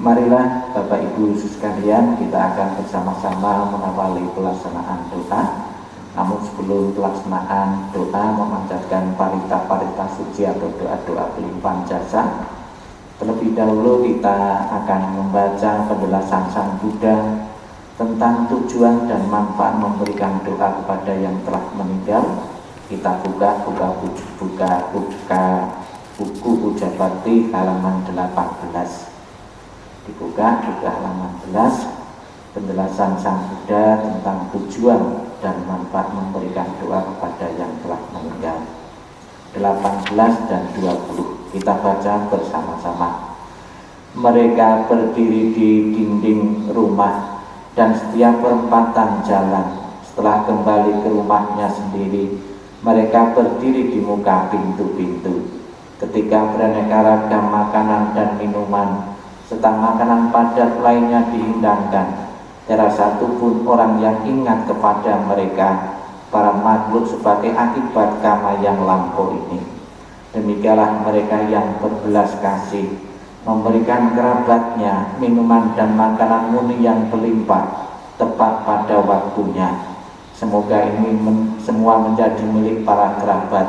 Marilah Bapak Ibu sekalian, kita akan bersama-sama mengawali pelaksanaan doa. Namun sebelum pelaksanaan doa memanjatkan parita-parita suci atau doa-doa pelimpahan jasa, terlebih dahulu kita akan membaca penjelasan Sang Buddha tentang tujuan dan manfaat memberikan doa kepada yang telah meninggal. Kita buka buku Puja Bakti halaman 18. Dibuka juga halaman 11, penjelasan Sang Buddha tentang tujuan dan manfaat memberikan doa kepada yang telah meninggal. 18 dan 20 kita baca bersama-sama. Mereka berdiri di dinding rumah dan setiap perempatan jalan. Setelah kembali ke rumahnya sendiri, mereka berdiri di muka pintu-pintu. Ketika beraneka ragam makanan dan minuman serta makanan padat lainnya dihidangkan, tiada satupun orang yang ingat kepada mereka, para makhluk, sebagai akibat karma yang lampau ini. Demikianlah mereka yang berbelas kasih memberikan kerabatnya minuman dan makanan murni yang berlimpah tepat pada waktunya. Semoga ini semua menjadi milik para kerabat.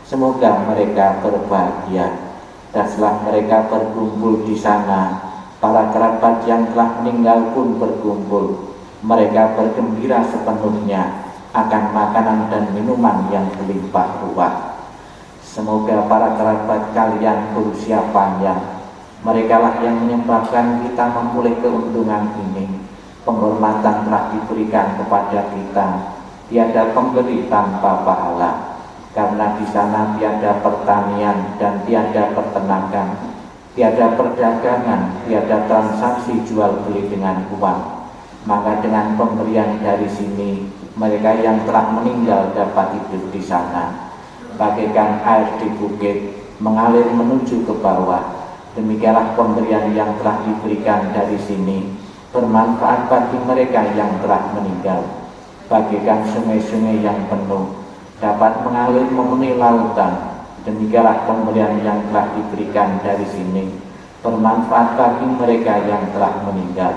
Semoga mereka berbahagia. Dan setelah mereka berkumpul di sana, para kerabat yang telah meninggal pun berkumpul. Mereka bergembira sepenuhnya akan makanan dan minuman yang berlimpah ruah. Semoga para kerabat kalian berusia panjang. Merekalah yang menyebabkan kita memulai keuntungan ini. Penghormatan telah diberikan kepada kita. Tiada pemberi tanpa pahala. Karena di sana tiada pertanian dan tiada peternakan, tiada perdagangan, tiada transaksi jual beli dengan uang. Maka dengan pemberian dari sini, mereka yang telah meninggal dapat hidup di sana. Bagaikan air di bukit mengalir menuju ke bawah, demikianlah pemberian yang telah diberikan dari sini bermanfaat bagi mereka yang telah meninggal. Bagaikan sungai-sungai yang penuh dapat mengalir memenuhi lautan, demikianlah pemberian yang telah diberikan dari sini bermanfaat bagi mereka yang telah meninggal.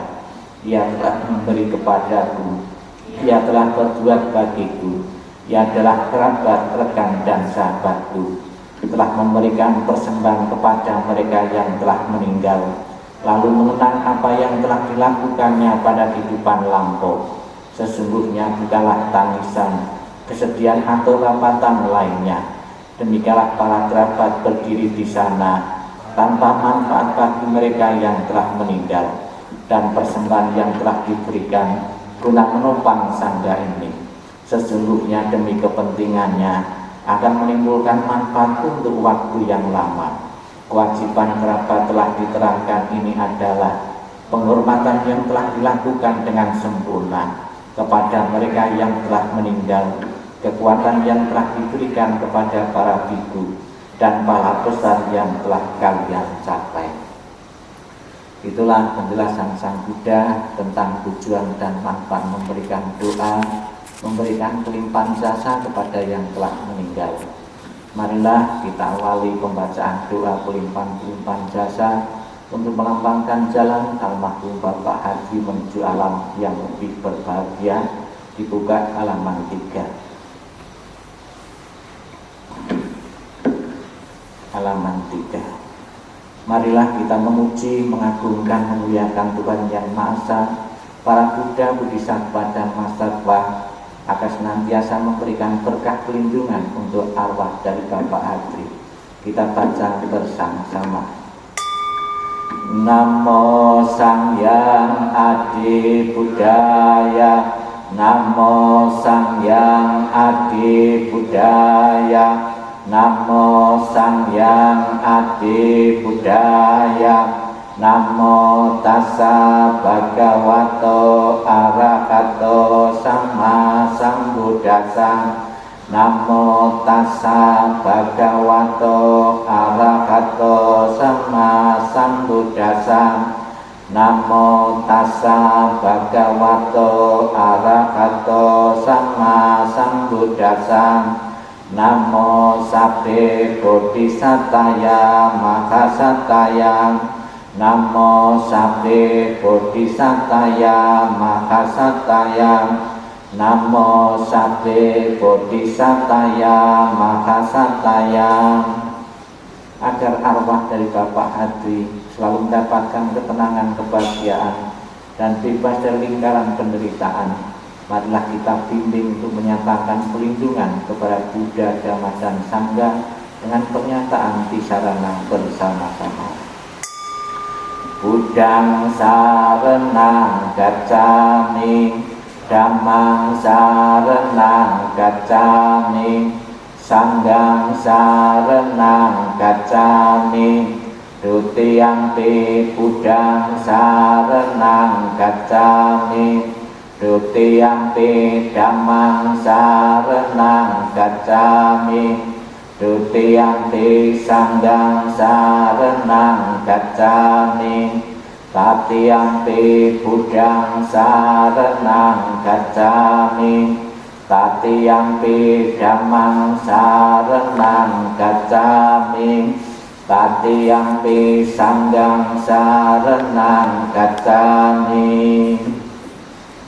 Ia telah memberi kepadaku, ia telah berbuat bagiku, ia adalah kerabat, rekan dan sahabatku. Telah memberikan persembahan kepada mereka yang telah meninggal, lalu mengenang apa yang telah dilakukannya pada kehidupan lampau. Sesungguhnya bukanlah tangisan, kesedihan atau rapatan lainnya. Demikianlah para kerabat berdiri di sana tanpa manfaat bagi mereka yang telah meninggal, dan persembahan yang telah diberikan guna menopang sangga ini sesungguhnya demi kepentingannya akan menimbulkan manfaat untuk waktu yang lama. Kewajiban kerabat telah diterangkan ini adalah penghormatan yang telah dilakukan dengan sempurna kepada mereka yang telah meninggal, kekuatan yang telah diberikan kepada para biku, dan pahala besar yang telah kalian capai. Itulah penjelasan Sang Buddha tentang tujuan dan manfaat memberikan doa, memberikan pelimpahan jasa kepada yang telah meninggal. Marilah kita awali pembacaan doa pelimpahan jasa untuk melambangkan jalan almarhum Bapak Haji menuju alam yang lebih berbahagia. Dibuka halaman 3. Halaman 3. Marilah kita memuji, mengagungkan, memuliakan Tuhan Yang Maha Esa, para Buddha, Bodhisattva dan Mahasatwa, akan senantiasa memberikan berkah pelindungan untuk arwah dari Bapak Haji. Kita baca bersama-sama. Namo Sangyang Adi Buddhaya, Namo Sangyang Adi Buddhaya, Namo Sangyang Adi Buddhaya, Namo Tassa Bhagavato Arahato Sama Sambuddhassa, Namo Tassa Bhagavato Arahato Sama Sambuddhassa, Namo Tassa Bhagavato Arahato Sama Sambuddhassa, Namo Sabbe Bodhisattaya Mahasataya, Namo Sabde Bodhisataya Mahasataya. Namo Sabde Bodhisataya Mahasataya. Agar arwah dari Bapak Hadri selalu mendapatkan ketenangan, kebahagiaan, dan bebas dari lingkaran penderitaan, marilah kita bimbing untuk menyatakan perlindungan kepada Buddha, Dhamma, dan Sangha dengan pernyataan tisarana bersama-sama. Buddhang saranang gacchami, Dhammang saranang gacchami, Sanghang saranang gacchami, Dutiyampi Buddhang saranang gacchami, Dutiyampi Dhammang saranang gacchami, Dutiyampi Sanghang saranang gacchami, Tatiyampi Buddhang saranang gacchami, Tatiyampi Dhammang saranang gacchami, Tatiyampi Sanghang saranang gacchami.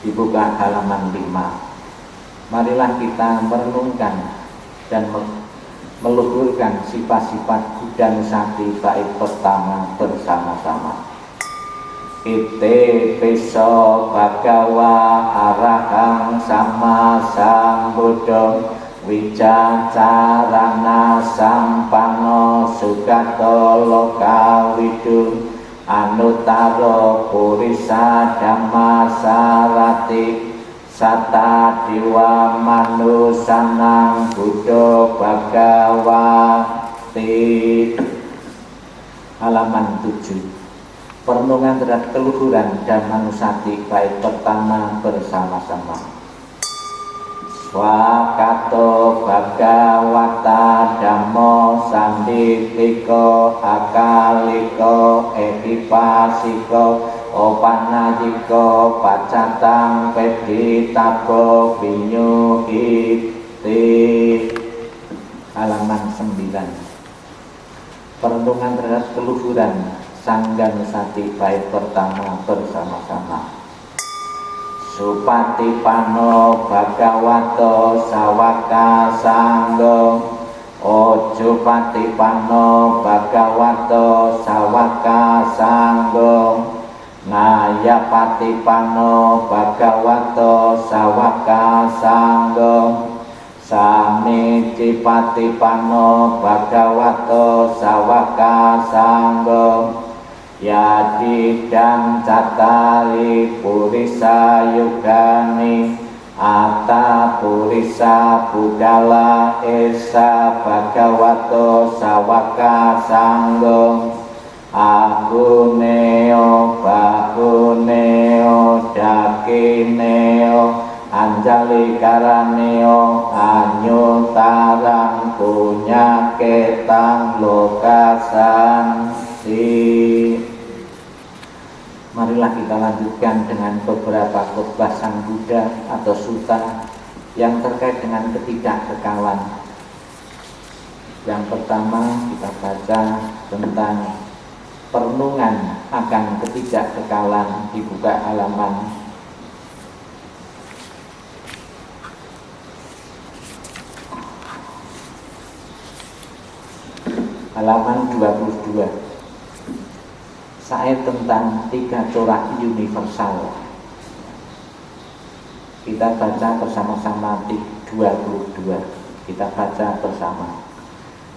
Dibuka halaman 5. Marilah kita merenungkan dan meluhurkan sifat-sifat Buddha Nusati bait pertama bersama-sama. Ite peso bhagawa arahang sama sambuddho wicacarana sampano sugato lokawidu anutaro purisa dhamma sarati sata diwa manusanang buddho bhagawati. Halaman 7. Perenungan terhadap keluhuran dan Manusati bait pertama bersama-sama. Swakato bhagawata dhammo sanditiko akaliko ehipasiko opanayiko pacatang peditabo vinyuhiti. Halaman 9. Perenungan terhadap keluhuran Sangha Nusati bait pertama bersama-sama. Supatipano bhagavato sawaka sanggo, ojo patipano bhagavato sawaka sanggo, naya patipano bhagavato sawaka sanggo, sami patipano bhagavato sawaka sanggo, yadi dan catari purisa yugani ata purisa budala esa bhagavato sawaka sanggo, ahuneo bahuneo dakineo anjali karaneo anyutarang punya ketang lokasan si. Marilah kita lanjutkan dengan beberapa khotbah Sang Buddha atau sutta yang terkait dengan ketidakkekalan. Yang pertama kita baca tentang perenungan akan ketidakkekalan, dibuka halaman 22. Saya tentang 3 corak universal. Kita baca bersama-sama 22. Kita baca bersama.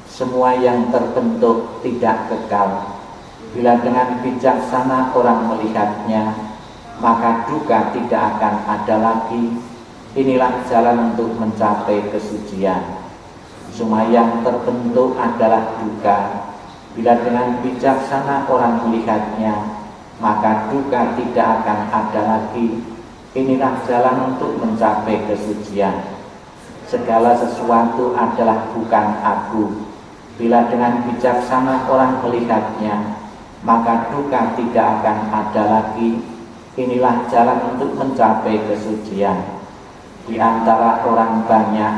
Semua yang terbentuk tidak kekal. Bila dengan bijaksana orang melihatnya, maka duka tidak akan ada lagi. Inilah jalan untuk mencapai kesucian. Semua yang terbentuk adalah duka. Bila dengan bijaksana orang melihatnya, maka duka tidak akan ada lagi. Inilah jalan untuk mencapai kesucian. Segala sesuatu adalah bukan aku. Bila dengan bijaksana orang melihatnya, maka duka tidak akan ada lagi. Inilah jalan untuk mencapai kesucian. Di antara orang banyak,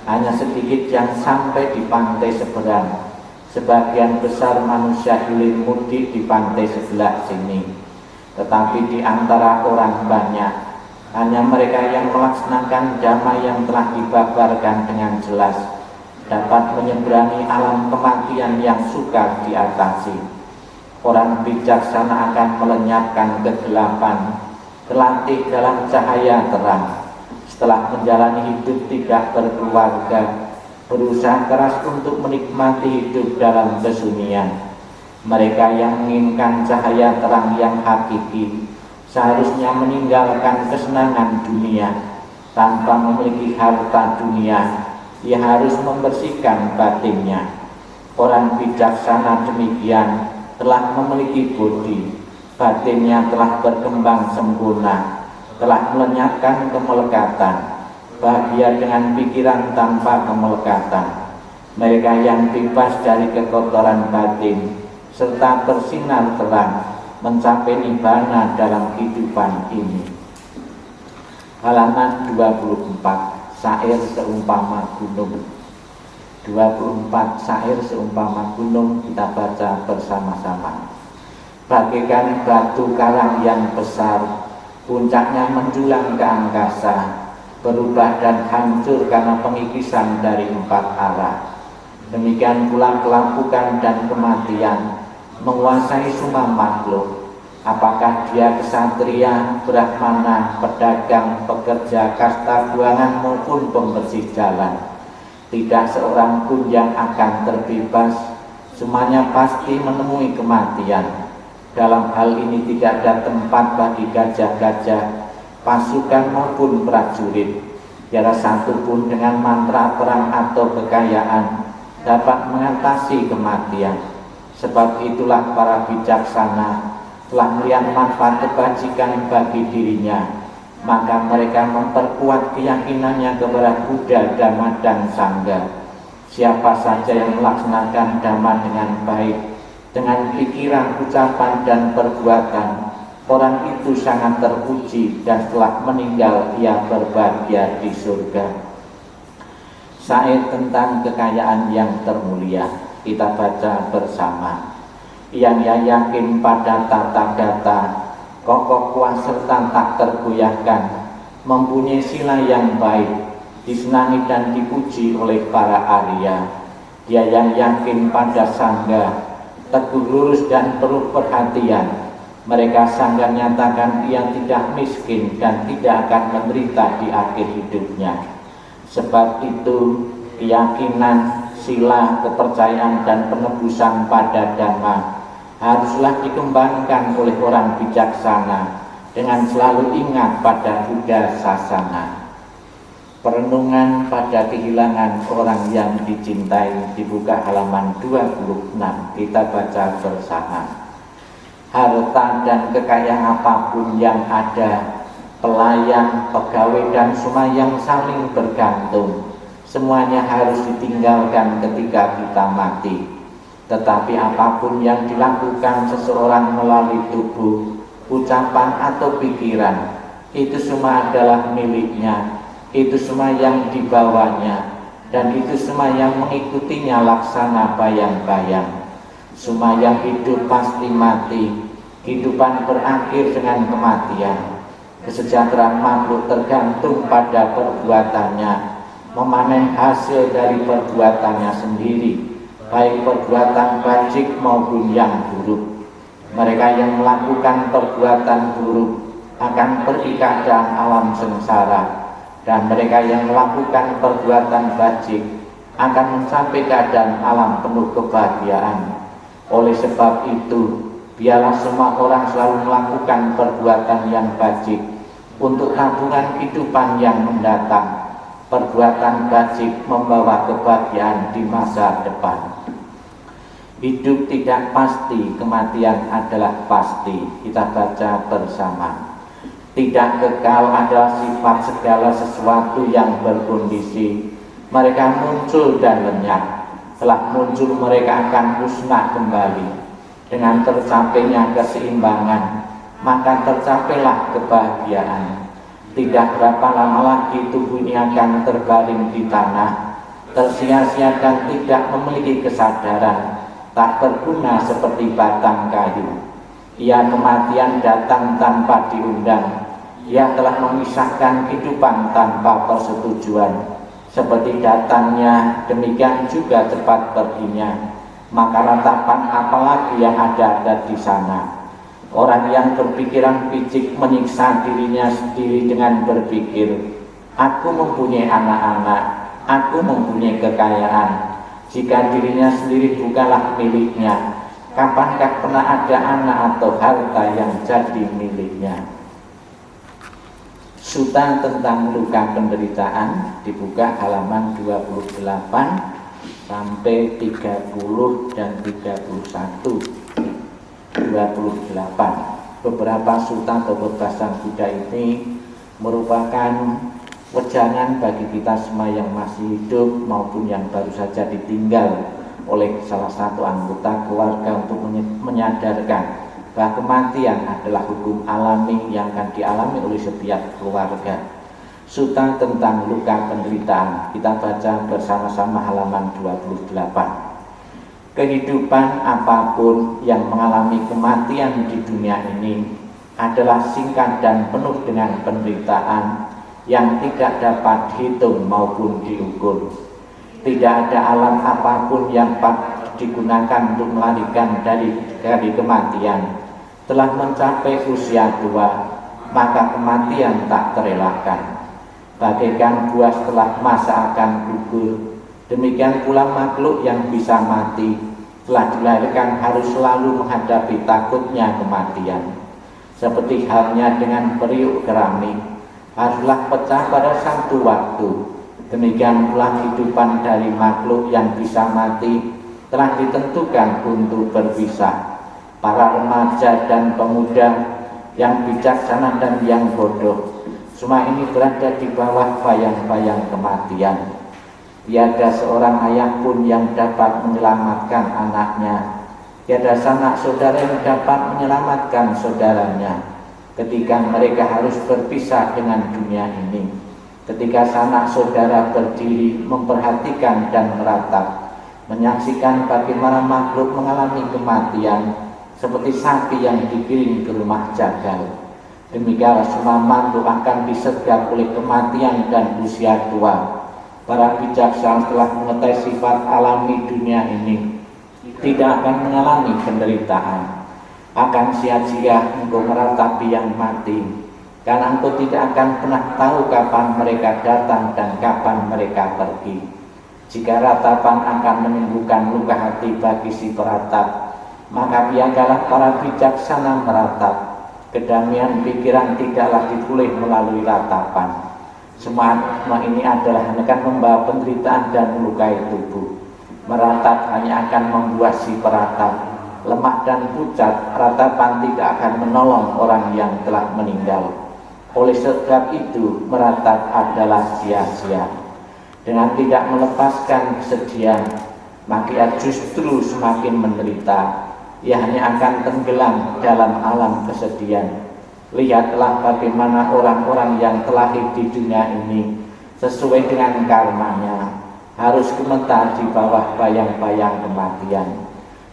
hanya sedikit yang sampai di pantai seberang. Sebagian besar manusia hilir mudik di pantai sebelah sini, tetapi di antara orang banyak, hanya mereka yang melaksanakan damai yang telah dibabarkan dengan jelas dapat menyeberangi alam kematian yang sukar diatasi. Orang bijaksana akan melenyapkan kegelapan, terlatih dalam cahaya terang. Setelah menjalani hidup tidak berkeluarga, berusaha keras untuk menikmati hidup dalam kesunyian. Mereka yang menginginkan cahaya terang yang hakiki seharusnya meninggalkan kesenangan dunia. Tanpa memiliki harta dunia, ia harus membersihkan batinnya. Orang bijaksana demikian telah memiliki budi, batinnya telah berkembang sempurna, telah melenyapkan kemelekatan, bahagia dengan pikiran tanpa kemelekatan. Mereka yang bebas dari kekotoran batin serta bersinar terang mencapai nibbana dalam kehidupan ini. Halaman 24, syair seumpama gunung. 24 syair seumpama gunung kita baca bersama-sama. Bagaikan batu karang yang besar, puncaknya menjulang ke angkasa, berubah dan hancur karena pengikisan dari 4 arah. Demikian pula kelampukan dan kematian menguasai semua makhluk. Apakah dia kesatria, brahmana, pedagang, pekerja, kasta buangan maupun pembersih jalan, tidak seorang pun yang akan terbebas. Semuanya pasti menemui kematian. Dalam hal ini tidak ada tempat bagi gajah-gajah, pasukan maupun prajurit. Tiada satu pun dengan mantra perang atau kekayaan dapat mengatasi kematian. Sebab itulah para bijaksana telah melihat manfaat kebajikan bagi dirinya, maka mereka memperkuat keyakinannya kepada Buddha, Dhamma, dan Sangha. Siapa saja yang melaksanakan Dhamma dengan baik, dengan pikiran, ucapan, dan perbuatan, orang itu sangat terpuji dan setelah meninggal ia berbahagia di surga. Syair tentang kekayaan yang termulia kita baca bersama. Yang yakin pada tata gata, kokoh kuat serta tak tergoyahkan, mempunyai sila yang baik, disenangi dan dipuji oleh para Arya. Dia yang yakin pada Sangha, teguh lurus dan penuh perhatian. Mereka Sangha nyatakan ia tidak miskin dan tidak akan menderita di akhir hidupnya. Sebab itu keyakinan, sila, kepercayaan, dan penebusan pada Dhamma haruslah dikembangkan oleh orang bijaksana dengan selalu ingat pada Buddha Sasana. Perenungan pada kehilangan orang yang dicintai dibuka halaman 26, kita baca bersama. Harta dan kekayaan apapun yang ada, pelayan, pegawai, dan semua yang saling bergantung, semuanya harus ditinggalkan ketika kita mati. Tetapi apapun yang dilakukan seseorang melalui tubuh, ucapan, atau pikiran, itu semua adalah miliknya, itu semua yang dibawanya, dan itu semua yang mengikutinya laksana bayang-bayang. Semua yang hidup pasti mati, kehidupan berakhir dengan kematian. Kesejahteraan makhluk tergantung pada perbuatannya, memanen hasil dari perbuatannya sendiri, baik perbuatan bajik maupun yang buruk. Mereka yang melakukan perbuatan buruk akan pergi ke alam sengsara, dan mereka yang melakukan perbuatan bajik akan mencapai keadaan alam penuh kebahagiaan. Oleh sebab itu, biarlah semua orang selalu melakukan perbuatan yang bajik untuk tabungan kehidupan yang mendatang. Perbuatan bajik membawa kebahagiaan di masa depan. Hidup tidak pasti, kematian adalah pasti. Kita baca bersama. Tidak kekal adalah sifat segala sesuatu yang berkondisi. Mereka muncul dan lenyap. Setelah muncul mereka akan musnah kembali. Dengan tercapainya keseimbangan, maka tercapailah kebahagiaan. Tidak berapa lama lagi tubuh ini akan terbaring di tanah, tersia-sia dan tidak memiliki kesadaran, tak berguna seperti batang kayu. Ia kematian datang tanpa diundang. Ia telah memisahkan kehidupan tanpa persetujuan. Seperti datangnya, demikian juga cepat perginya. Maka ratapan apalagi yang ada di sana? Orang yang berpikiran picik menyiksa dirinya sendiri dengan berpikir, aku mempunyai anak-anak, aku mempunyai kekayaan. Jika dirinya sendiri bukanlah miliknya, kapankah pernah ada anak atau harta yang jadi miliknya? Suta tentang luka penderitaan dibuka halaman 28 sampai 30 dan 31. 28. Beberapa suta atau bebasan Buddha ini merupakan wejangan bagi kita semua yang masih hidup maupun yang baru saja ditinggal oleh salah satu anggota keluarga untuk menyadarkan bahwa kematian adalah hukum alami yang akan dialami oleh setiap keluarga. Suta tentang luka penderitaan kita baca bersama-sama halaman 28. Kehidupan apapun yang mengalami kematian di dunia ini adalah singkat dan penuh dengan penderitaan yang tidak dapat dihitung maupun diukur. Tidak ada alat apapun yang dapat digunakan untuk melarikan dari kematian. Telah mencapai usia tua, maka kematian tak terelakkan. Bagaikan buah setelah masa akan gugur, demikian pula makhluk yang bisa mati telah dilahirkan harus selalu menghadapi takutnya kematian. Seperti halnya dengan periuk keramik, haruslah pecah pada satu waktu. Demikian pula kehidupan dari makhluk yang bisa mati telah ditentukan untuk berpisah. Para remaja dan pemuda yang bijaksana dan yang bodoh, semua ini berada di bawah bayang-bayang kematian. Tiada seorang ayah pun yang dapat menyelamatkan anaknya. Tiada sanak saudara yang dapat menyelamatkan saudaranya ketika mereka harus berpisah dengan dunia ini. Ketika sanak saudara berdiri memperhatikan dan meratap, menyaksikan bagaimana makhluk mengalami kematian seperti sapi yang digiring ke rumah jagal. Demikianlah semua makhluk akan disergap oleh kematian dan usia tua. Para bijaksana telah mengetahui sifat alami dunia ini, tidak akan mengalami penderitaan. Akan sia-sia engkau meratapi yang mati, karena engkau tidak akan pernah tahu kapan mereka datang dan kapan mereka pergi. Jika ratapan akan menimbulkan luka hati bagi si peratap, maka biarkanlah para bijaksana meratap. Kedamaian pikiran tidaklah dipulih melalui ratapan. Semua ini adalah akan membawa penderitaan dan melukai tubuh. Meratap hanya akan membuat si peratap lemah dan pucat. Ratapan tidak akan menolong orang yang telah meninggal. Oleh sebab itu, meratap adalah sia-sia. Dengan tidak melepaskan kesedihan, maka ia justru semakin menderita. Ia hanya akan tenggelam dalam alam kesedihan. Lihatlah bagaimana orang-orang yang terlahir di dunia ini sesuai dengan karmanya harus gemetar di bawah bayang-bayang kematian.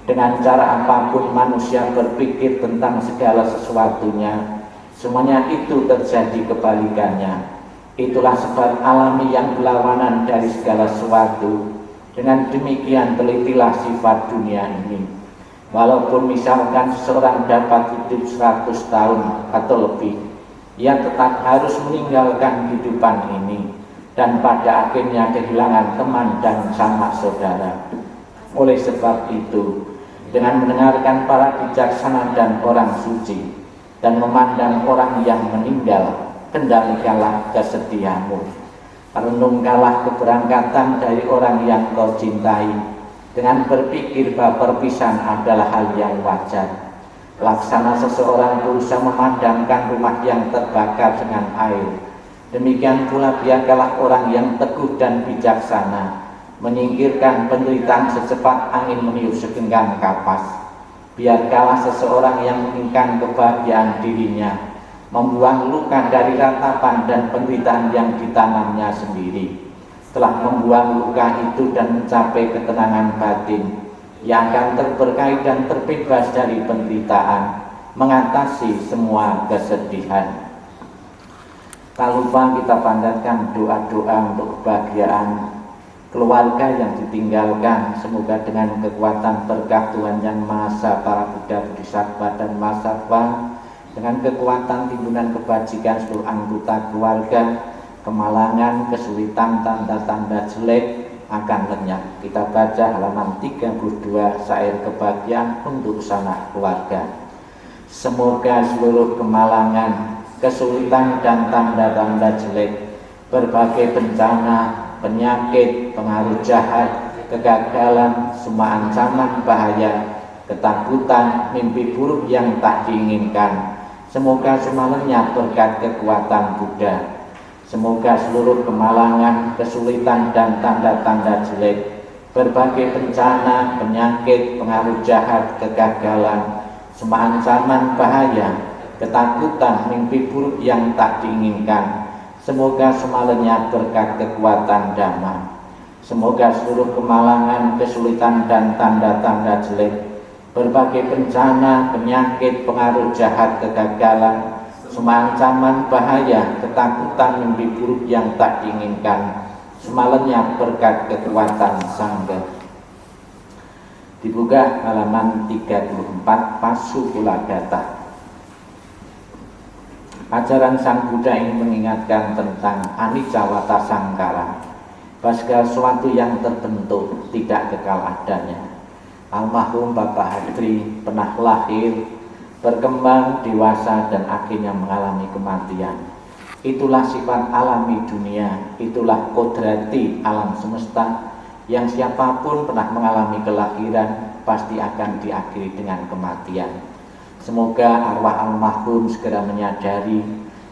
Dengan cara apapun manusia berpikir tentang segala sesuatunya, semuanya itu terjadi kebalikannya. Itulah sebab alami yang berlawanan dari segala sesuatu. Dengan demikian telitilah sifat dunia ini. Walaupun misalkan seseorang dapat hidup 100 tahun atau lebih, ia tetap harus meninggalkan kehidupan ini dan pada akhirnya kehilangan teman dan sanak saudara. Oleh sebab itu, dengan mendengarkan para bijaksana dan orang suci dan memandang orang yang meninggal, kendalikanlah kesedihanmu. Renungkanlah keberangkatan dari orang yang kau cintai dengan berpikir bahwa perpisahan adalah hal yang wajar. Laksana seseorang berusaha memadamkan rumah yang terbakar dengan air, demikian pula biarkanlah orang yang teguh dan bijaksana menyingkirkan penderitaan secepat angin meniup segenggam kapas. Biarkanlah seseorang yang menginginkan kebahagiaan dirinya membuang luka dari ratapan dan penderitaan yang ditanamnya sendiri. Telah membuang luka itu dan mencapai ketenangan batin, yang akan terberkahi dan terbebas dari penderitaan, mengatasi semua kesedihan. Tak lupa kita panjatkan doa-doa untuk kebahagiaan keluarga yang ditinggalkan. Semoga dengan kekuatan berkah Tuhan Yang Maha Esa, para Buddha, Bodhisattva dan Mahasatwa, dengan kekuatan timbunan kebajikan seluruh anggota keluarga, kemalangan, kesulitan, tanda-tanda jelek akan lenyap. Kita baca halaman 32 syair kebahagiaan untuk sanak keluarga. Semoga seluruh kemalangan, kesulitan dan tanda-tanda jelek, berbagai bencana, penyakit, pengaruh jahat, kegagalan, semua ancaman bahaya, ketakutan, mimpi buruk yang tak diinginkan, semoga semua lenyap berkat kekuatan Buddha. Semoga seluruh kemalangan, kesulitan dan tanda-tanda jelek, berbagai bencana, penyakit, pengaruh jahat, kegagalan, semua ancaman bahaya, ketakutan, mimpi buruk yang tak diinginkan, semoga semua lenyap berkat kekuatan Dhamma. Semoga seluruh kemalangan, kesulitan dan tanda-tanda jelek, berbagai bencana, penyakit, pengaruh jahat, kegagalan, semua ancaman bahaya, ketakutan, mimpi buruk yang tak diinginkan, semua lenyap berkat kekuatan Sangha. Dibuka halaman 34, Pasukulagata. Ajaran Sang Buddha ini mengingatkan tentang anicca wata sangkara, bahwa segala sesuatu yang terbentuk tidak kekal adanya. Almarhum Bapak Hadri pernah lahir, berkembang, dewasa, dan akhirnya mengalami kematian. Itulah sifat alami dunia, itulah kodrati alam semesta, yang siapapun pernah mengalami kelahiran pasti akan diakhiri dengan kematian. Semoga arwah almarhum segera menyadari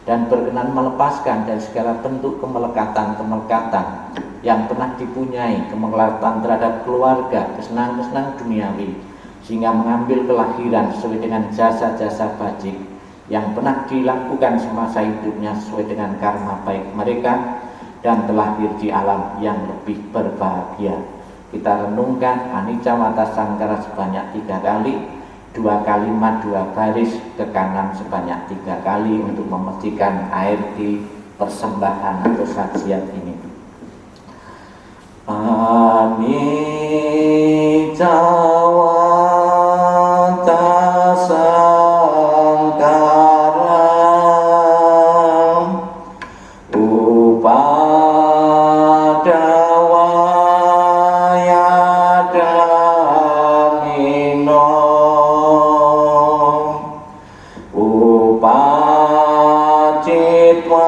dan berkenan melepaskan dari segala bentuk kemelekatan-kemelekatan yang pernah dipunyai, kemelekatan terhadap keluarga, kesenangan-kesenangan duniawi, sehingga mengambil kelahiran sesuai dengan jasa-jasa bajik yang pernah dilakukan semasa hidupnya sesuai dengan karma baik mereka, dan terlahir di alam yang lebih berbahagia. Kita renungkan anicca wata sangkara sebanyak 3 kali, 2 kalimat 2 baris ke kanan sebanyak 3 kali untuk memetikan air di persembahan atau sajian ini. Anicca wata sangkara upadawaya damino upacitwa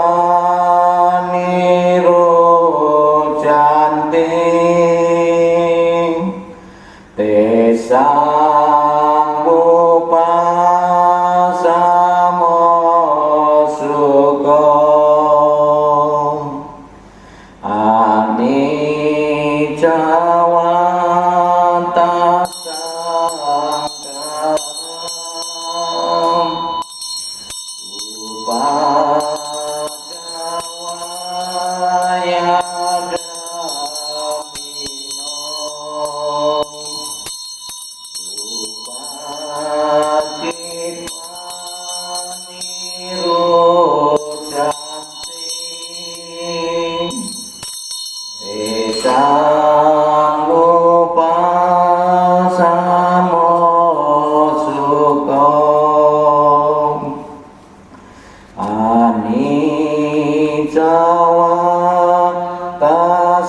Tesang upasamo suko anicca wata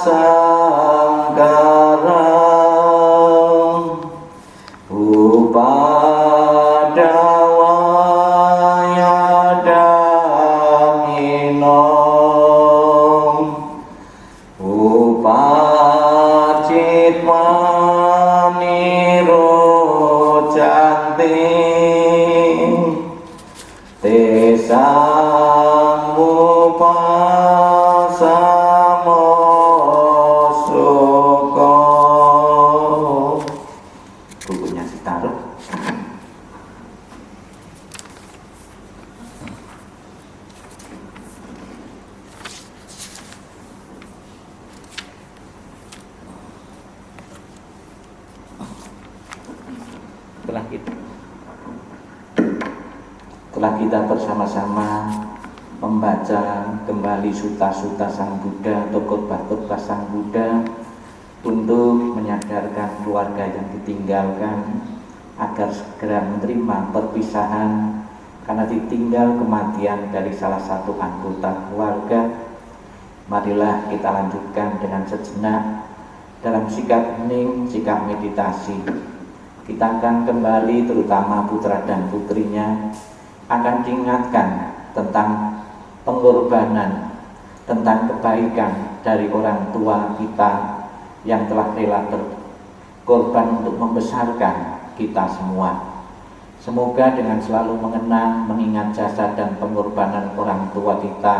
sangkara upadawaya Tesang upasamo suko. Bukunya ditaruh. Telah kita bersama-sama membaca kembali suta-suta Sang Buddha atau khotbah-khotbah Sang Buddha untuk menyadarkan keluarga yang ditinggalkan agar segera menerima perpisahan karena ditinggal kematian dari salah satu anggota keluarga. Marilah kita lanjutkan dengan sejenak dalam sikap hening, sikap meditasi. Kita akan kembali, terutama putra dan putrinya, akan diingatkan tentang pengorbanan, tentang kebaikan dari orang tua kita yang telah rela berkorban untuk membesarkan kita semua. Semoga dengan selalu mengenang, mengingat jasa dan pengorbanan orang tua kita,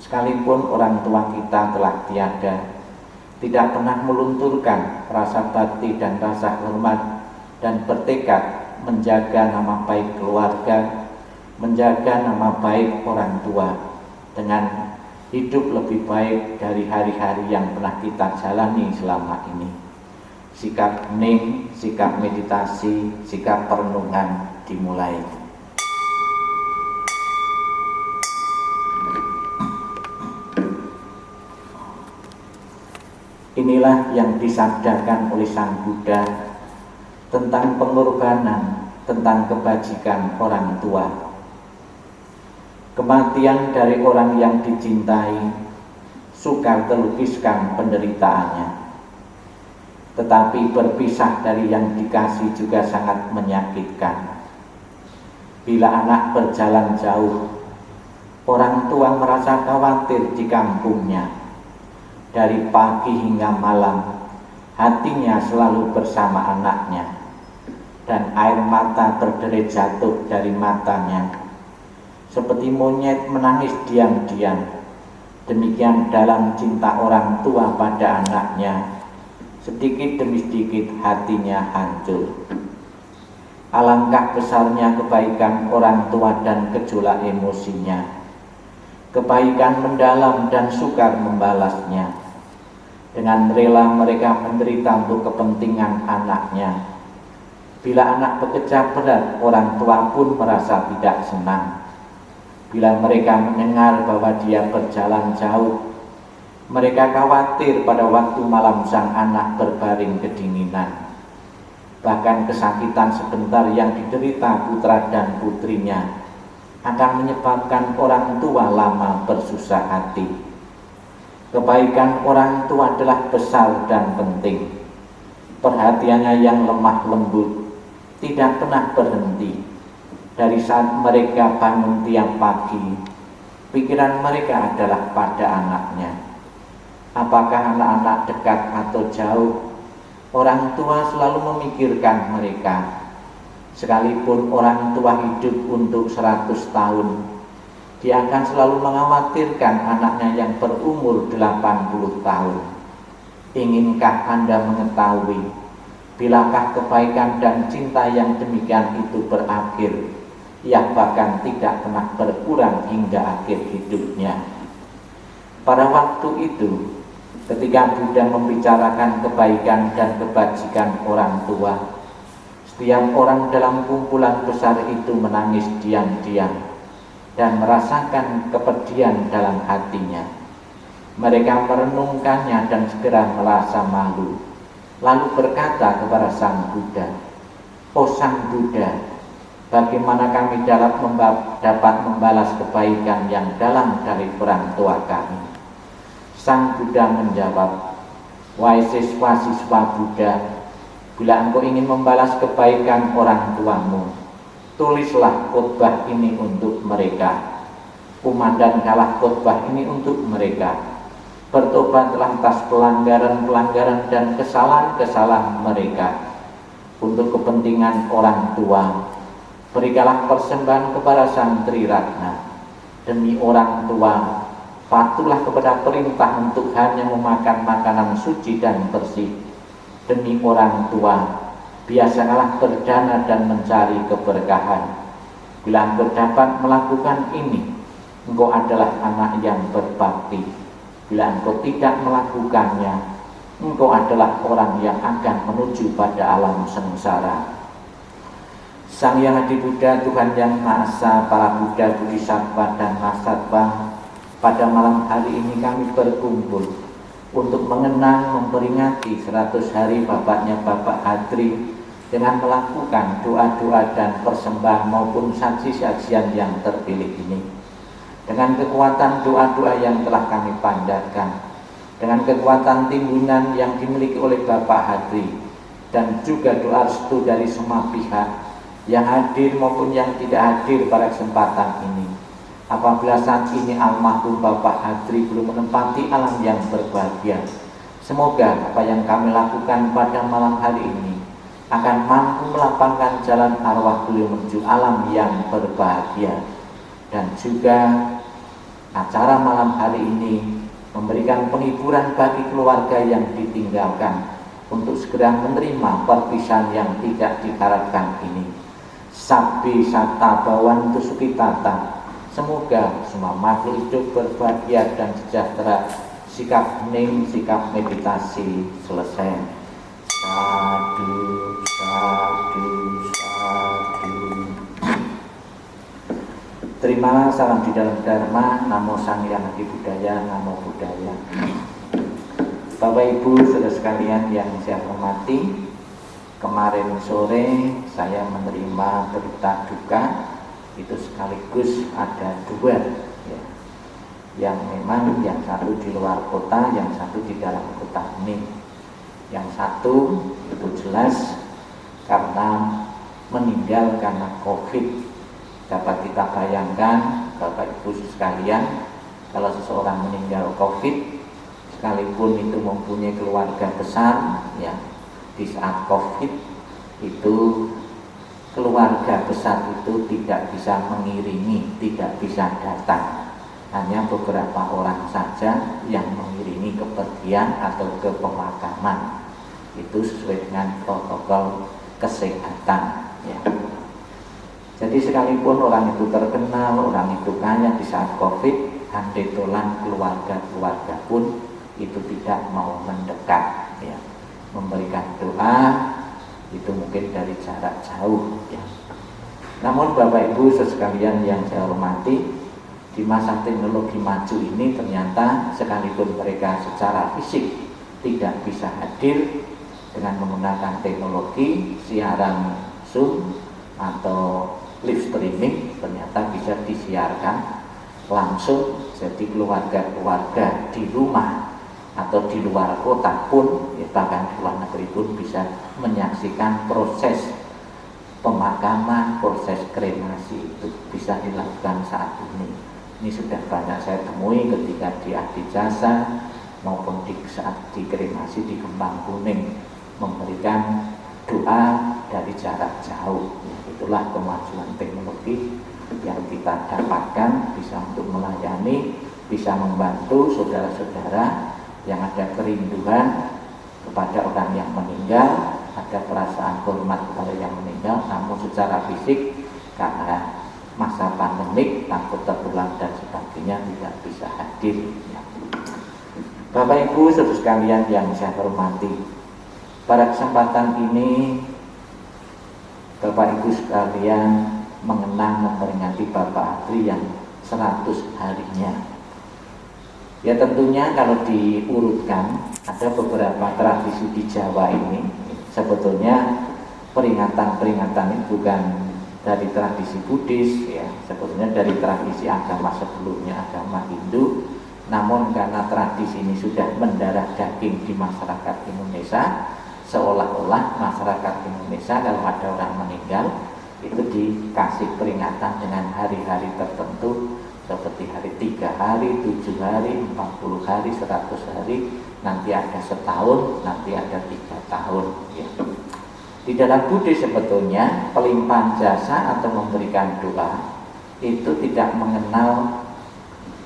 sekalipun orang tua kita telah tiada, tidak pernah melunturkan rasa bakti dan rasa hormat, dan bertekad menjaga nama baik keluarga, menjaga nama baik orang tua dengan hidup lebih baik dari hari-hari yang pernah kita jalani selama ini. Sikap hening, sikap meditasi, sikap perenungan dimulai. Inilah yang disabdakan oleh Sang Buddha tentang pengorbanan, tentang kebajikan orang tua. Kematian dari orang yang dicintai sukar terlukiskan penderitaannya, tetapi berpisah dari yang dikasih juga sangat menyakitkan. Bila anak berjalan jauh, orang tua merasa khawatir di kampungnya. Dari pagi hingga malam, hatinya selalu bersama anaknya, dan air mata berderai jatuh dari matanya. Seperti monyet menangis diam-diam, demikian dalam cinta orang tua pada anaknya. Sedikit demi sedikit hatinya hancur. Alangkah besarnya kebaikan orang tua dan gejolak emosinya. Kebaikan mendalam dan sukar membalasnya. Dengan rela mereka menderita untuk kepentingan anaknya. Bila anak bekerja berat, orang tua pun merasa tidak senang. Bila mereka mendengar bahwa dia berjalan jauh, mereka khawatir pada waktu malam sang anak berbaring kedinginan. Bahkan kesakitan sebentar yang diderita putra dan putrinya akan menyebabkan orang tua lama bersusah hati. Kebaikan orang tua adalah besar dan penting. Perhatiannya yang lemah lembut tidak pernah berhenti. Dari saat mereka bangun tiap pagi, pikiran mereka adalah pada anaknya. Apakah anak-anak dekat atau jauh, orang tua selalu memikirkan mereka. Sekalipun orang tua hidup untuk 100 tahun, dia akan selalu mengkhawatirkan anaknya yang berumur 80 tahun. Inkah Anda mengetahui, bilakah kebaikan dan cinta yang demikian itu berakhir? Ia bahkan tidak pernah berkurang hingga akhir hidupnya. Pada waktu itu, ketika Buddha membicarakan kebaikan dan kebajikan orang tua, setiap orang dalam kumpulan besar itu menangis diam-diam dan merasakan kepedihan dalam hatinya. Mereka merenungkannya dan segera merasa malu, lalu berkata kepada Sang Buddha, "Oh Sang Buddha, bagaimana kami dapat membalas kebaikan yang dalam dari orang tua kami?" Sang Buddha menjawab, "Wahai siswa-siswa Buddha, bila engkau ingin membalas kebaikan orang tuamu, tulislah khotbah ini untuk mereka. Kumandangkanlah khotbah ini untuk mereka. Bertobatlah atas pelanggaran-pelanggaran dan kesalahan-kesalahan mereka. Untuk kepentingan orang tua, berikanlah persembahan kepada Sang Triratna. Demi orang tua, patuhlah kepada perintah untuk hanya memakan makanan suci dan bersih. Demi orang tua, biasakanlah berdana dan mencari keberkahan. Bila engkau dapat melakukan ini, engkau adalah anak yang berbakti. Bila engkau tidak melakukannya, engkau adalah orang yang akan menuju pada alam sengsara." Sang Hyang Adi Buddha, Tuhan Yang Maha Esa, para Buddha, Bodhisattva dan Mahasatwa, pada malam hari ini kami berkumpul untuk mengenang memperingati 100 hari bapaknya Bapak Hadri dengan melakukan doa-doa dan persembahan maupun saksi-saksian yang terpilih ini. Dengan kekuatan doa-doa yang telah kami panjatkan, dengan kekuatan timbunan yang dimiliki oleh Bapak Hadri, dan juga doa restu dari semua pihak yang hadir maupun yang tidak hadir pada kesempatan ini. Apabila saat ini almarhum Bapak Hadri belum menempati alam yang berbahagia, semoga apa yang kami lakukan pada malam hari ini akan mampu melapangkan jalan arwah beliau menuju alam yang berbahagia. Dan juga acara malam hari ini memberikan penghiburan bagi keluarga yang ditinggalkan untuk segera menerima perpisahan yang tidak diharapkan ini. Sabbi Satta Bhavantu Sukhitata. Semoga semua makhluk hidup berbahagia dan sejahtera. Sikap hening, sikap meditasi selesai. Sadu, sadu, sadu. Terimalah salam di dalam Dharma. Namo Sang Hyang Adi Buddhaya, Namo Buddhaya. Bapak Ibu saudara sekalian yang saya hormati, kemarin sore saya menerima berita duka, itu sekaligus ada dua ya, yang memang yang satu di luar kota, yang satu di dalam kota ini. Yang satu itu jelas karena meninggal karena COVID. Dapat kita bayangkan Bapak Ibu sekalian, kalau seseorang meninggal COVID, sekalipun itu mempunyai keluarga besar ya, di saat COVID itu keluarga besar itu tidak bisa mengiringi, tidak bisa datang. Hanya beberapa orang saja yang mengiringi kepergian atau ke pemakaman. Itu sesuai dengan protokol kesehatan ya. Jadi sekalipun orang itu terkenal, orang itu kaya di saat COVID, handetolan keluarga-keluarga pun itu tidak mau mendekat ya. Memberikan doa itu mungkin dari jarak jauh ya. Namun Bapak Ibu sekalian yang saya hormati, di masa teknologi maju ini ternyata sekalipun mereka secara fisik tidak bisa hadir dengan menggunakan teknologi siaran Zoom atau live streaming, ternyata bisa disiarkan langsung. Jadi keluarga-keluarga di rumah atau di luar kota pun ya, bahkan di luar negeri pun bisa menyaksikan proses pemakaman, proses kremasi itu bisa dilakukan saat ini. Ini sudah banyak saya temui ketika di Adijasa maupun di saat di kremasi di Kembang Kuning, memberikan doa dari jarak jauh ya, itulah kemajuan teknologi yang kita dapatkan, bisa untuk melayani, bisa membantu saudara-saudara yang ada kerinduan kepada orang yang meninggal, ada perasaan hormat kepada yang meninggal, namun secara fisik karena masa pandemik, takut tertular dan sebagainya tidak bisa hadir ya. Bapak Ibu saudara sekalian yang saya hormati, pada kesempatan ini Bapak Ibu sekalian mengenang memperingati Bapak Hadri yang 100 harinya. Ya tentunya kalau diurutkan ada beberapa tradisi di Jawa ini. Sebetulnya peringatan-peringatan ini bukan dari tradisi Buddhis ya, sebetulnya dari tradisi agama sebelumnya, agama Hindu. Namun karena tradisi ini sudah mendarah daging di masyarakat Indonesia, seolah-olah masyarakat Indonesia kalau ada orang meninggal itu dikasih peringatan dengan hari-hari tertentu, seperti hari 3 hari, 7 hari, 40 hari, 100 hari, nanti ada setahun, nanti ada 3 tahun ya. Di dalam Buddhis sebetulnya pelimpahan jasa atau memberikan doa itu tidak mengenal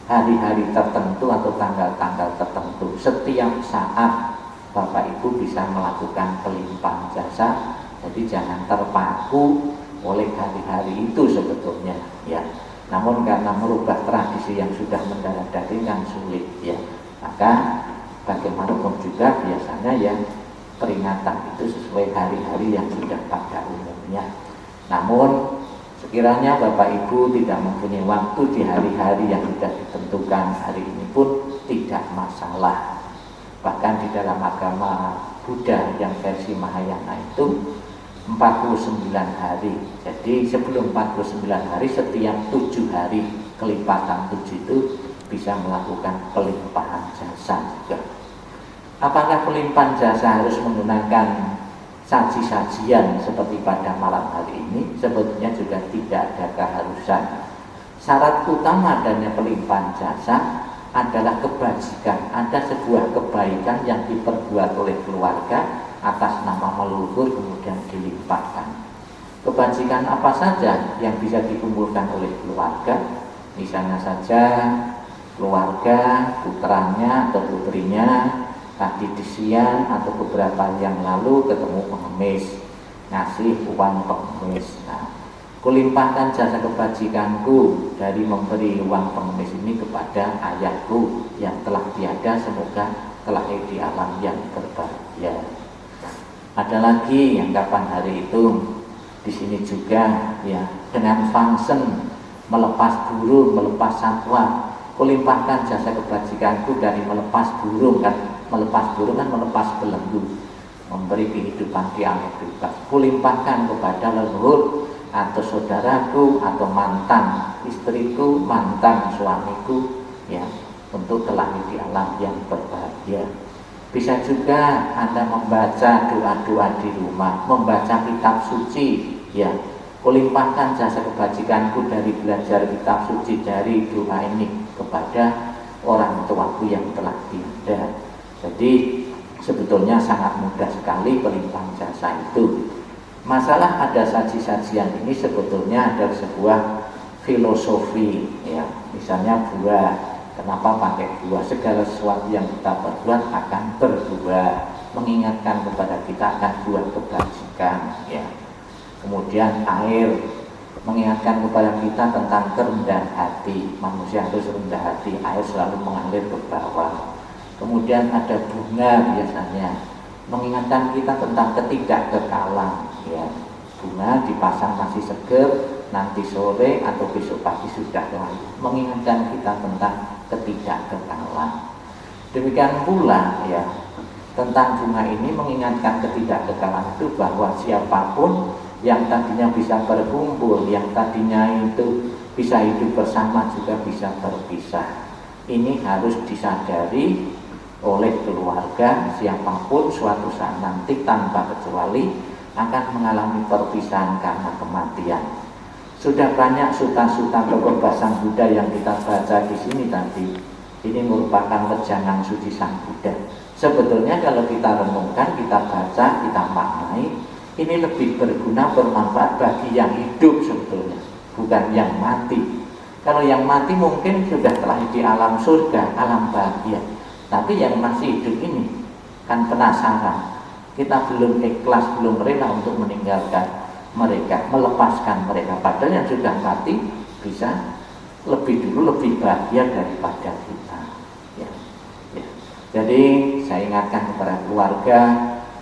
hari-hari tertentu atau tanggal-tanggal tertentu. Setiap saat Bapak Ibu bisa melakukan pelimpahan jasa, jadi jangan terpaku oleh hari-hari itu sebetulnya ya. Namun karena merubah tradisi yang sudah mendarah daging kan sulit ya, maka bagaimanapun juga biasanya yang peringatan itu sesuai hari-hari yang sudah pada umumnya. Namun sekiranya Bapak Ibu tidak mempunyai waktu di hari-hari yang sudah ditentukan, hari ini pun tidak masalah. Bahkan di dalam agama Buddha yang versi Mahayana itu 49 hari. Jadi sebelum 49 hari, setiap 7 hari kelipatan 7 itu bisa melakukan pelimpahan jasa juga. Apakah pelimpahan jasa harus menggunakan saji-sajian seperti pada malam hari ini? Sebetulnya juga tidak ada keharusan. Syarat utama adanya pelimpahan jasa adalah kebajikan. Ada sebuah kebaikan yang diperbuat oleh keluarga atas nama leluhur kemudian dilimpahkan. Kebajikan apa saja yang bisa dikumpulkan oleh keluarga? Misalnya saja keluarga, putranya atau putrinya tadi di siang atau beberapa hari yang lalu ketemu pengemis, ngasih uang pengemis. Nah, kulimpahkan jasa kebajikanku dari memberi uang pengemis ini kepada ayahku yang telah tiada, semoga terlahir di alam yang berbahagia. Ada lagi yang kapan hari itu di sini juga ya, dengan function melepas burung, melepas satwa. Kulimpahkan jasa kebajikanku dari melepas burung, kan melepas burung kan melepas belenggu, memberi kehidupan di alam bebas. Kulimpahkan kepada leluhur atau saudaraku atau mantan istriku, mantan suamiku ya, untuk terlahir di alam yang berbahagia. Bisa juga Anda membaca doa-doa di rumah, membaca kitab suci ya. Kulimpahkan jasa kebajikanku dari belajar kitab suci, dari doa ini kepada orang tuaku yang telah tiada. Jadi sebetulnya sangat mudah sekali pelimpahan jasa itu. Masalah ada saji-sajian ini sebetulnya ada sebuah filosofi ya. Misalnya buah, kenapa pakai buah? Segala sesuatu yang kita perbuat akan berbuah, mengingatkan kepada kita akan buah kebajikan ya. Kemudian air, mengingatkan kepada kita tentang kerendahan hati. Manusia harus rendah hati, air selalu mengalir ke bawah. Kemudian ada bunga, biasanya mengingatkan kita tentang ketidakkekalan ya. Bunga dipasang masih seger, nanti sore atau besok pagi sudah layu, mengingatkan kita tentang ketidakkekalan. Demikian pula ya, tentang bunga ini mengingatkan ketidakkekalan itu, bahwa siapapun yang tadinya bisa berkumpul, yang tadinya itu bisa hidup bersama, juga bisa berpisah. Ini harus disadari oleh keluarga. Siapapun suatu saat nanti tanpa kecuali akan mengalami perpisahan karena kematian. Sudah banyak suta-suta kebebasan Buddha yang kita baca di sini tadi. Ini merupakan wejangan suci Sang Buddha. Sebetulnya kalau kita renungkan, kita baca, kita maknai, ini lebih berguna, bermanfaat bagi yang hidup sebetulnya, bukan yang mati. Kalau yang mati mungkin sudah terlahir di alam surga, alam bahagia. Tapi yang masih hidup ini kan penasaran. Kita belum ikhlas, belum rela untuk meninggalkan mereka, melepaskan mereka. Padahal yang sudah mati bisa lebih dulu, lebih bahagia daripada kita ya. Jadi saya ingatkan kepada keluarga,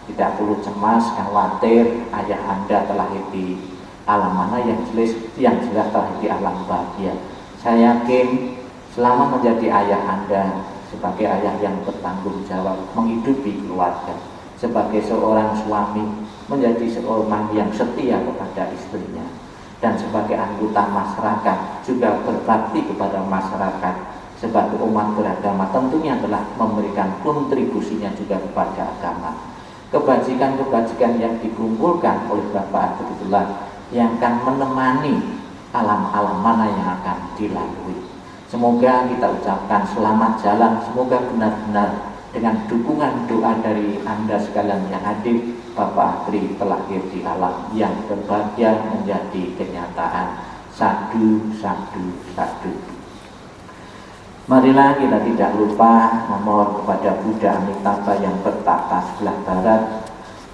tidak perlu cemas, khawatir ayah Anda terlahir di alam mana, yang jelas terlahir di alam bahagia. Saya yakin selama menjadi ayah Anda, sebagai ayah yang bertanggung jawab menghidupi keluarga, sebagai seorang suami menjadi seorang yang setia kepada istrinya, dan sebagai anggota masyarakat juga berbakti kepada masyarakat, sebagai umat beragama tentunya telah memberikan kontribusinya juga kepada agama. Kebajikan-kebajikan yang dikumpulkan oleh Bapak Adri itulah yang akan menemani alam-alam mana yang akan dilalui. Semoga kita ucapkan selamat jalan, semoga benar-benar dengan dukungan doa dari Anda sekalian yang hadir, Bapak Adri terlahir di alam yang berbahagia menjadi kenyataan. Sadu, sadu, sadu. Marilah kita tidak lupa memohon kepada Buddha Amitabha yang bertahta sebelah barat.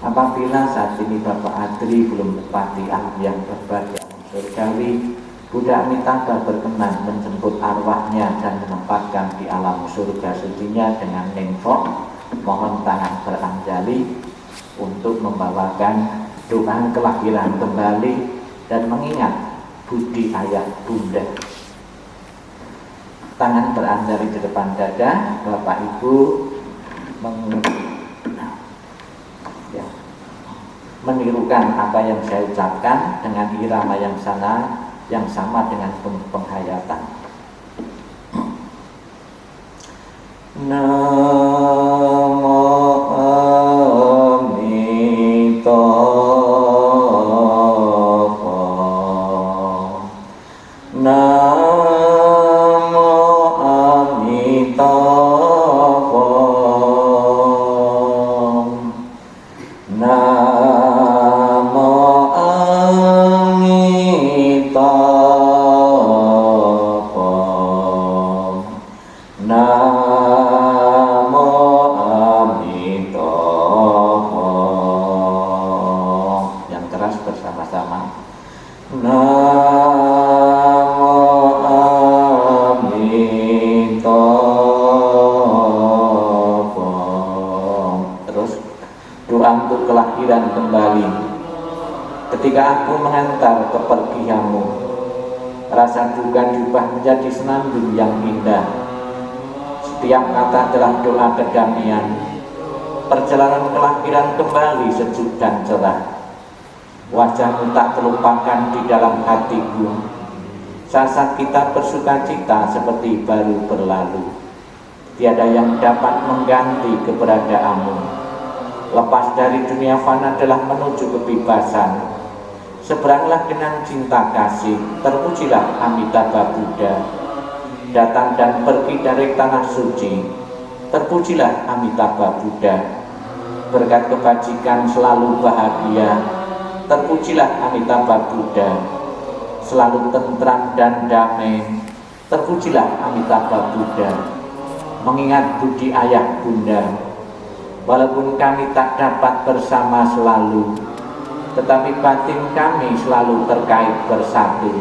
Apabila saat ini Bapak Adri belum tepat di alam yang berbahagia surgawi, Buddha Amitabha berkenan menjemput arwahnya dan menempatkan di alam surga sucinya dengan nengfok. Mohon tangan beranjali untuk membawakan doa kelahiran kembali dan mengingat budi ayah bunda. Tangan beranjali di depan dada, Bapak Ibu menirukan apa yang saya ucapkan dengan irama yang sama dengan penghayatan. Namo Amitabha. Namo Amitabha. Namo Amitabha. Namo Amitabha. Yang keras bersama-sama. Namo Amitabha. Terus doa untuk kelahiran kembali. Ketika aku mengantar kepergianmu, rasa duka diubah menjadi senandung yang indah. Setiap kata adalah doa kedamaian. Perjalanan kelahiran kembali sejuk dan cerah. Wajahmu tak terlupakan di dalam hatiku. Saat kita bersuka cita seperti baru berlalu. Tiada yang dapat mengganti keberadaanmu. Lepas dari dunia fana adalah menuju kebebasan. Seberanglah dengan cinta kasih, terpujilah Amitabha Buddha. Datang dan pergi dari tanah suci, terpujilah Amitabha Buddha. Berkat kebajikan selalu bahagia, terpujilah Amitabha Buddha. Selalu tentram dan damai, terpujilah Amitabha Buddha. Mengingat budi ayah bunda, walaupun kami tak dapat bersama selalu, tetapi batin kami selalu terkait bersatu.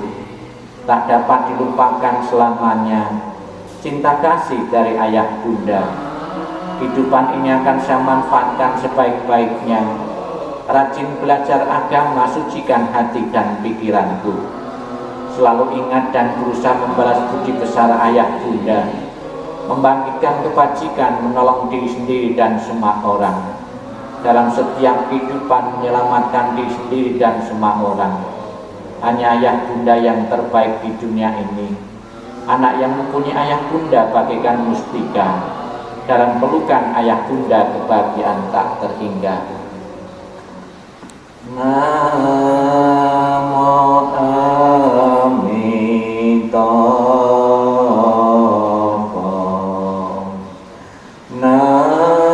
Tak dapat dilupakan selamanya cinta kasih dari ayah bunda. Kehidupan ini akan saya manfaatkan sebaik-baiknya. Rajin belajar agama, sucikan hati dan pikiranku. Selalu ingat dan berusaha membalas budi besar ayah bunda. Membangkitkan kebajikan, menolong diri sendiri dan semua orang. Dalam setiap kehidupan menyelamatkan diri sendiri dan semua orang. Hanya ayah bunda yang terbaik di dunia ini. Anak yang mempunyai ayah bunda bagaikan mustika. Dalam pelukan ayah bunda kebahagiaan tak terhingga. Namo Amitabha. Namo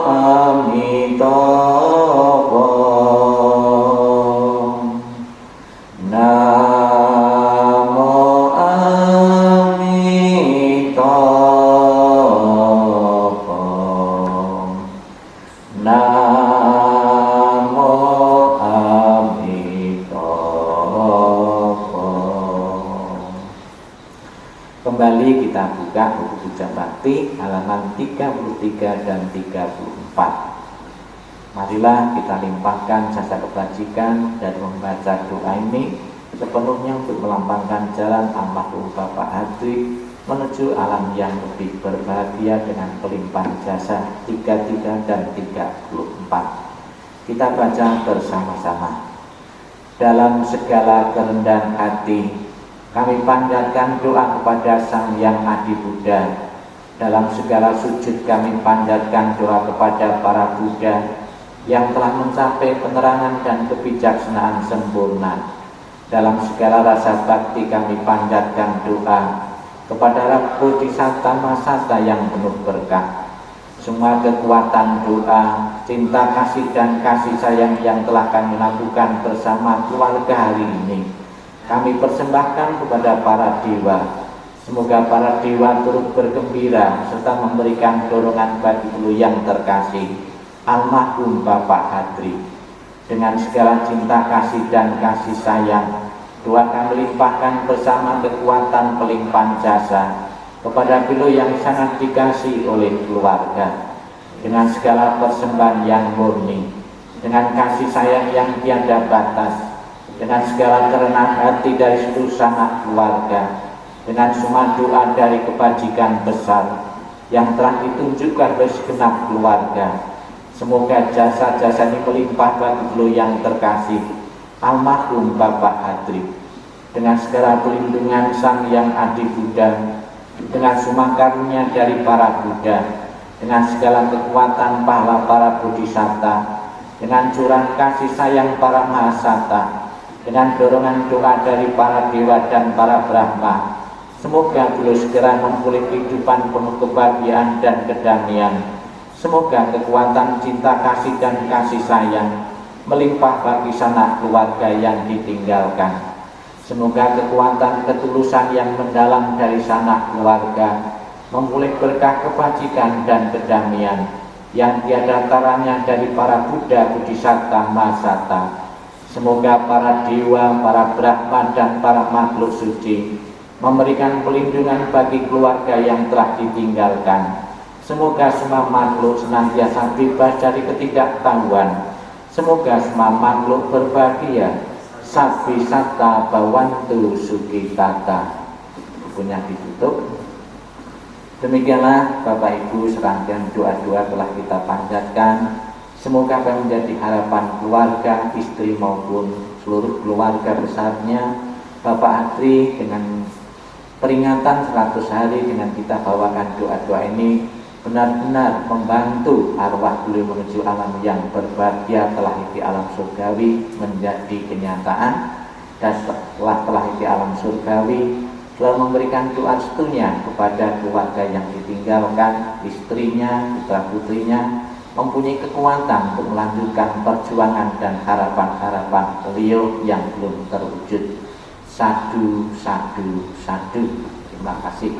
Amitabha. Namo Amitabha. Namo Amitabha. Kembali kita buka buku Puja Bakti halaman 33 dan 34. Marilah kita limpahkan jasa kebajikan dan membaca doa ini sepenuhnya untuk melambangkan jalan almarhum Bapak Hadri menuju alam yang lebih berbahagia dengan pelimpahan jasa 33 dan 34. Kita baca bersama-sama. Dalam segala kerendahan hati, kami panjatkan doa kepada Sang Yang Adi Buddha. Dalam segala sujud kami panjatkan doa kepada para Buddha yang telah mencapai penerangan dan kebijaksanaan sempurna. Dalam segala rasa bakti kami panjatkan doa kepada Bodhisatta Masata yang penuh berkah. Semua kekuatan doa, cinta kasih dan kasih sayang yang telah kami lakukan bersama keluarga hari ini, kami persembahkan kepada para dewa. Semoga para dewa turut bergembira serta memberikan dorongan bagi beliau yang terkasih, almarhum Bapak Hadri. Dengan segala cinta kasih dan kasih sayang, doa kami limpahkan bersama kekuatan pelimpahan jasa kepada beliau yang sangat dikasihi oleh keluarga. Dengan segala persembahan yang murni, dengan kasih sayang yang tiada batas, dengan segala kerendahan hati dari seluruh sanak keluarga, dengan semua doa dari kebajikan besar yang telah ditunjukkan bagi segenap keluarga. Semoga jasa-jasa ini melimpah bagi beliau yang terkasih, almarhum Bapak Hadri, dengan segala perlindungan Sang Yang Adi Buddha, dengan semua karunia dari para Buddha, dengan segala kekuatan pahala para bodhisatta, dengan curah kasih sayang para mahasata, dengan dorongan doa dari para dewa dan para Brahma. Semoga beliau segera memulih kehidupan penuh kebahagiaan dan kedamaian. Semoga kekuatan cinta kasih dan kasih sayang melimpah bagi sanak keluarga yang ditinggalkan. Semoga kekuatan ketulusan yang mendalam dari sanak keluarga memulih berkah kebajikan dan kedamaian yang tiada taranya dari para Buddha, Bodhisatta, Mahasata. Semoga para dewa, para Brahma dan para makhluk suci memberikan pelindungan bagi keluarga yang telah ditinggalkan. Semoga semua makhluk senantiasa bebas dari ketidaktahuan. Semoga semua makhluk berbahagia. Sabbi satta bawantu sukitata. Bukunya ditutup. Demikianlah Bapak Ibu, serangkaian doa-doa telah kita panjatkan. Semoga apa yang menjadi harapan keluarga, istri maupun seluruh keluarga besarnya Bapak Hadri, dengan peringatan 100 hari dengan kita bawakan doa-doa ini, benar-benar membantu arwah beliau menuju alam yang berbahagia telah di alam surgawi menjadi kenyataan. Dan setelah telah di alam surgawi, selalu memberikan doa restunya kepada keluarga yang ditinggalkan, istrinya, putra-putrinya, mempunyai kekuatan untuk melanjutkan perjuangan dan harapan-harapan beliau yang belum terwujud. Sadu, sadu, sadu. Terima kasih.